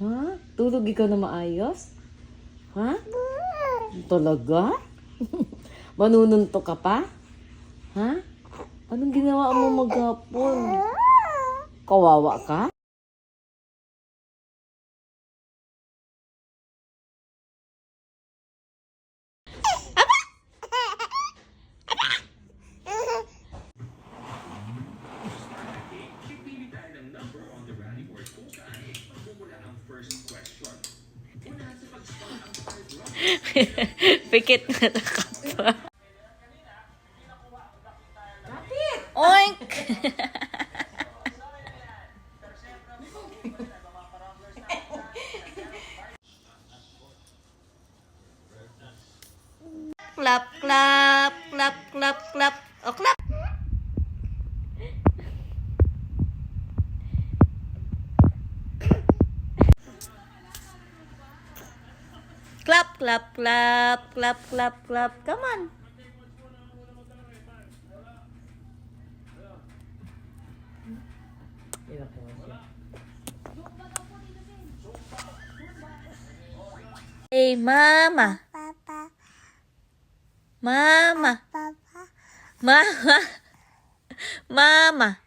Ha? Tulog ikaw na maayos? Ha? Talaga? Manununtok ka pa? Ha? Anong ginawa mo maghapon? Kawawa ka? Pikit na nakapa. Oink! Clap, clap, clap, clap, clap. Oh, clap! Clap, clap, clap, clap, clap, clap. Come on. Hey, mama. Papa, Mama. Papa, Mama. Mama.